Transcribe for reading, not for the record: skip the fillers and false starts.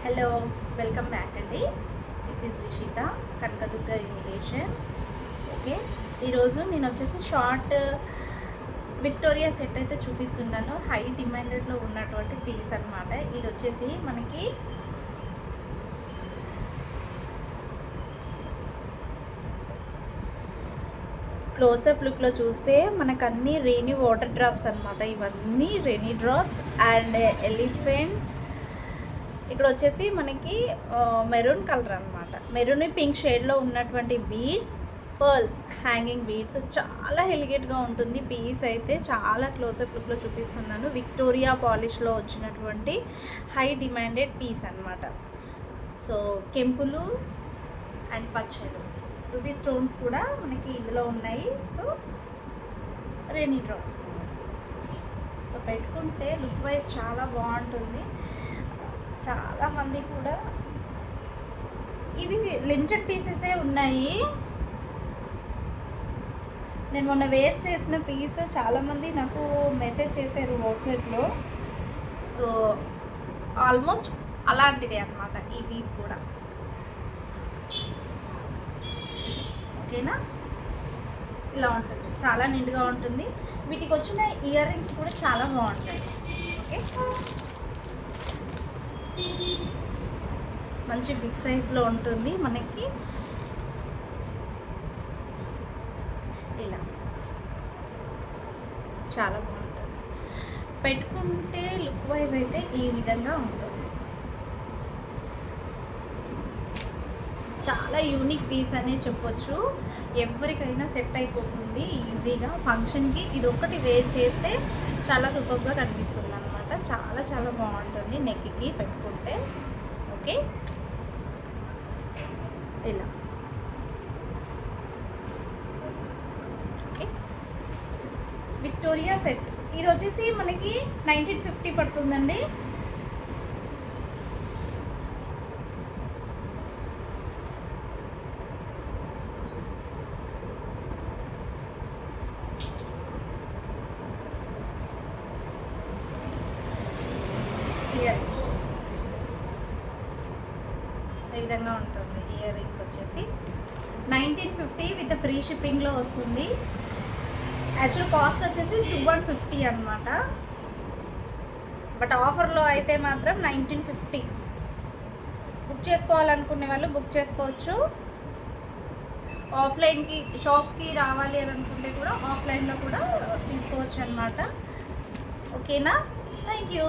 Hello, welcome back అండి. This is Rishita, Kanakadurga invitations. Okay, ఈరోజు నేను వచ్చేసి షార్ట్ విక్టోరియా సెట్ అయితే చూపిస్తున్నాను. హై డిమాండెడ్లో ఉన్నటువంటి పీస్ అనమాట. ఇది వచ్చేసి మనకి క్లోజప్ లుక్లో చూస్తే మనకు అన్ని రెయినీ వాటర్ డ్రాప్స్ అనమాట. ఇవన్నీ రెయినీ డ్రాప్స్ అండ్ ఎలిఫెంట్స్. ఇక్కడ వచ్చేసి మనకి మెరూన్ కలర్ అనమాట. మెరూన్ పింక్ షేడ్లో ఉన్నటువంటి బీడ్స్, పర్ల్స్, హ్యాంగింగ్ బీడ్స్. చాలా ఎలిగేట్గా ఉంటుంది పీస్ అయితే. చాలా క్లోజప్ లుక్లో చూపిస్తున్నాను. విక్టోరియా పాలిష్లో వచ్చినటువంటి హై డిమాండెడ్ పీస్ అనమాట. సో కెంపులు అండ్ పచ్చలు, రూబీ స్టోన్స్ కూడా మనకి ఇందులో ఉన్నాయి. So rainy drops. సో పెట్టుకుంటే లుక్ వైజ్ చాలా బాగుంటుంది. చాలామంది కూడా ఇవి లిమిటెడ్ పీసెసే ఉన్నాయి. నేను మొన్న వేర్ చేసిన పీస్ చాలామంది నాకు మెసేజ్ చేశారు వాట్సాప్లో. సో ఆల్మోస్ట్ అలాంటిదే అనమాట ఈ పీస్ కూడా. ఓకేనా, ఇలా ఉంటుంది. చాలా నిండుగా ఉంటుంది. వీటికి వచ్చిన ఇయర్ రింగ్స్ కూడా చాలా బాగుంటాయి. ఓకే, మంచి బిగ్ సైజ్లో ఉంటుంది మనకి. ఇలా చాలా బాగుంటుంది. పెట్టుకుంటే లుక్ వైజ్ అయితే ఈ విధంగా ఉంటుంది. చాలా యూనిక్ పీస్ అనే చెప్పొచ్చు. ఎవరికైనా సెట్ అయిపోతుంది ఈజీగా. ఫంక్షన్కి ఇది ఒక్కటి వేర్ చేస్తే చాలా సూపర్గా కనిపిస్తుంది అనమాట. చాలా చాలా బాగుంటుంది నెక్కి పెట్టుకుంటే. ఓకే, ఇలా. ఓకే, విక్టోరియా సెట్ ఇది వచ్చేసి మనకి 1950 పడుతుందండి. ఈ విధంగా ఉంటుంది. ఇయర్ రింగ్స్ వచ్చేసి 1950 విత్ ఫ్రీ షిప్పింగ్లో వస్తుంది. యాక్చువల్ కాస్ట్ వచ్చేసి 2150 అనమాట. బట్ ఆఫర్లో అయితే మాత్రం 1950. బుక్ చేసుకోవాలనుకునే వాళ్ళు బుక్ చేసుకోవచ్చు. ఆఫ్లైన్కి షాప్కి రావాలి అని అనుకుంటే కూడా ఆఫ్లైన్లో కూడా తీసుకోవచ్చు అనమాట. ఓకేనా, థ్యాంక్ యూ.